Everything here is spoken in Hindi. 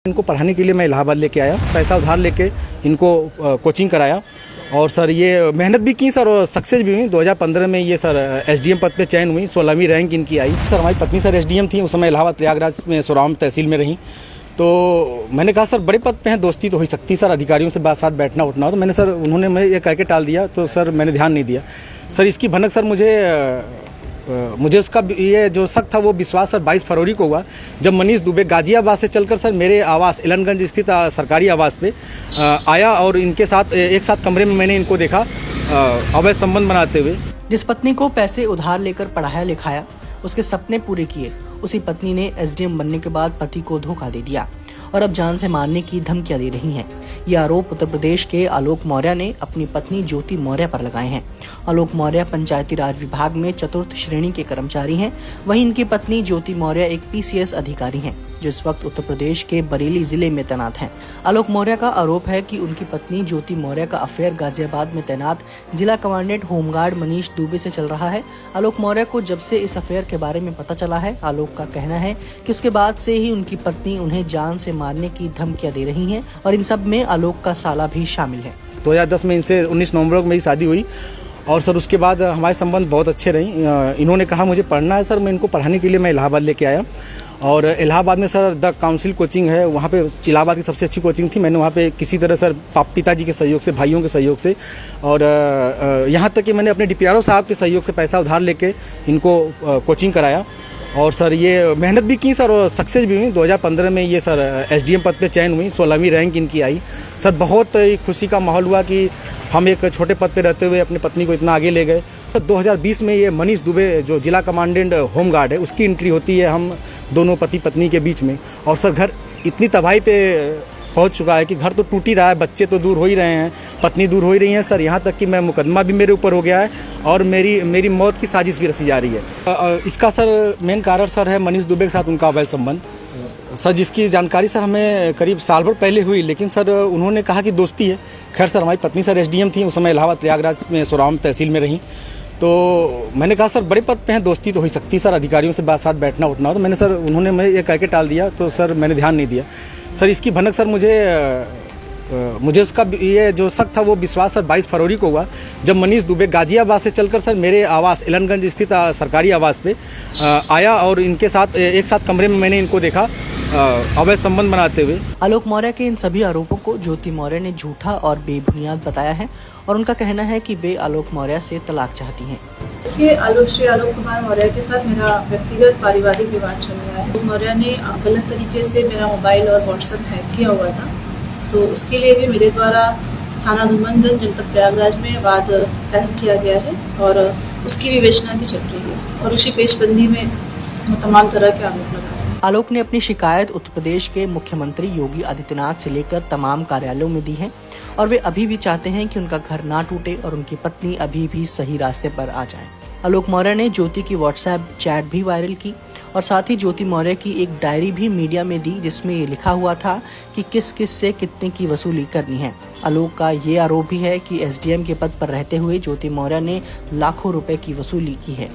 इनको पढ़ाने के लिए मैं इलाहाबाद लेके आया, पैसा उधार लेके इनको कोचिंग कराया और सर ये मेहनत भी की सर और सक्सेस भी हुई। 2015 में ये सर एसडीएम पद पे चयन हुई, 16वीं रैंक इनकी आई। सर हमारी पत्नी सर एसडीएम थी, उस समय इलाहाबाद प्रयागराज में सोराम तहसील में रहीं। तो मैंने कहा सर बड़े पद पे हैं, दोस्ती तो हो सकती सर, अधिकारियों से साथ बैठना उठना हो। तो मैंने सर उन्होंने मैं ये कह के टाल दिया, तो सर मैंने ध्यान नहीं दिया। सर इसकी भनक सर मुझे उसका ये जो शक था वो विश्वास सर 22 फरवरी को हुआ, जब मनीष दुबे गाजियाबाद से चलकर सर मेरे आवास एलनगंज स्थित सरकारी आवास पे आया और इनके साथ एक साथ कमरे में मैंने इनको देखा अवैध संबंध बनाते हुए। जिस पत्नी को पैसे उधार लेकर पढ़ाया लिखाया, उसके सपने पूरे किए, उसी पत्नी ने एसडीएम बनने के बाद पति को धोखा दे दिया और अब जान से मारने की धमकियां दे रही हैं। ये आरोप उत्तर प्रदेश के आलोक मौर्य ने अपनी पत्नी ज्योति मौर्य पर लगाए हैं। आलोक मौर्य पंचायती राज विभाग में चतुर्थ श्रेणी के कर्मचारी हैं। वहीं इनकी पत्नी ज्योति मौर्य एक पीसीएस अधिकारी हैं, जो इस वक्त उत्तर प्रदेश के बरेली जिले में तैनात हैं। आलोक मौर्य का आरोप है कि उनकी पत्नी ज्योति मौर्य का अफेयर गाजियाबाद में तैनात जिला कमांडेंट होमगार्ड मनीष दुबे से चल रहा है। आलोक मौर्य को जब से इस अफेयर के बारे में पता चला है, आलोक का कहना है कि उसके बाद से ही उनकी पत्नी उन्हें जान से मारने की धमकियां दे रही हैं और इन सब में आलोक का साला भी शामिल है। 2010 में इनसे 19 नवंबर को मेरी शादी हुई और सर उसके बाद हमारे संबंध बहुत अच्छे रही। इन्होंने कहा मुझे पढ़ना है सर, मैं इनको पढ़ाने के लिए मैं इलाहाबाद लेके आया और इलाहाबाद में सर द काउंसिल कोचिंग है, वहाँ पे इलाहाबाद की सबसे अच्छी कोचिंग थी। मैंने वहाँ पे किसी तरह सर पिताजी के सहयोग से, भाइयों के सहयोग से और यहाँ तक कि मैंने अपने डीपीआरओ साहब के सहयोग से पैसा उधार लेके इनको कोचिंग कराया और सर ये मेहनत भी की सर और सक्सेस भी हुई। 2015 में ये सर एसडीएम पद पे चयन हुई, 16वीं रैंक इनकी आई। सर बहुत खुशी का माहौल हुआ कि हम एक छोटे पद पे रहते हुए अपनी पत्नी को इतना आगे ले गए। तो 2020 में ये मनीष दुबे जो जिला कमांडेंट होमगार्ड है, उसकी एंट्री होती है हम दोनों पति पत्नी के बीच में और सर घर इतनी तबाही पे पहुंच चुका है कि घर तो टूट ही रहा है, बच्चे तो दूर हो ही रहे हैं, पत्नी दूर हो ही रही है सर। यहाँ तक कि मैं मुकदमा भी मेरे ऊपर हो गया है और मेरी मौत की साजिश भी रची जा रही है। इसका सर मेन कारण सर है मनीष दुबे के साथ उनका अवैध संबंध सर, जिसकी जानकारी सर हमें करीब साल भर पहले हुई, लेकिन सर उन्होंने कहा कि दोस्ती है। खैर सर हमारी पत्नी सर एसडीएम थी, उस समय इलाहाबाद प्रयागराज में सोराम तहसील में रहीं। तो मैंने कहा सर बड़े पद पे हैं, दोस्ती तो हो सकती सर, अधिकारियों से साथ बैठना उठना हो। तो मैंने सर उन्होंने मैं ये कह के टाल दिया, तो सर मैंने ध्यान नहीं दिया। सर इसकी भनक सर मुझे उसका ये जो शक था वो विश्वास सर 22 फरवरी को हुआ, जब मनीष दुबे गाजियाबाद से चलकर सर मेरे आवास एलनगंज स्थित सरकारी आवास पे आया और इनके साथ एक साथ कमरे में मैंने इनको देखा अवैध संबंध बनाते हुए। आलोक मौर्य के इन सभी आरोपों को ज्योति मौर्य ने झूठा और बेबुनियाद बताया है और उनका कहना है कि वे आलोक मौर्य से तलाक चाहती हैं। देखिए, श्री आलोक कुमार मौर्य के साथ मेरा व्यक्तिगत पारिवारिक विवाद चल रहा है। मौर्य ने गलत तरीके से मेरा मोबाइल और व्हाट्सएप हैक किया हुआ था, तो उसके लिए भी मेरे द्वारा थाना धूमनगंज जनपद प्रयागराज में वाद दायर किया गया है और उसकी विवेचना भी चल रही है और उसी पेशबंदी में तमाम तरह के आरोप लगा। आलोक ने अपनी शिकायत उत्तर प्रदेश के मुख्यमंत्री योगी आदित्यनाथ से लेकर तमाम कार्यालयों में दी है और वे अभी भी चाहते हैं कि उनका घर ना टूटे और उनकी पत्नी अभी भी सही रास्ते पर आ जाए। आलोक मौर्य ने ज्योति की व्हाट्सएप चैट भी वायरल की और साथ ही ज्योति मौर्य की एक डायरी भी मीडिया में दी, जिसमें ये लिखा हुआ था कि किस किस से कितने की वसूली करनी है। आलोक का ये आरोप भी है कि एसडीएम के पद पर रहते हुए ज्योति मौर्य ने लाखों रुपए की वसूली की है।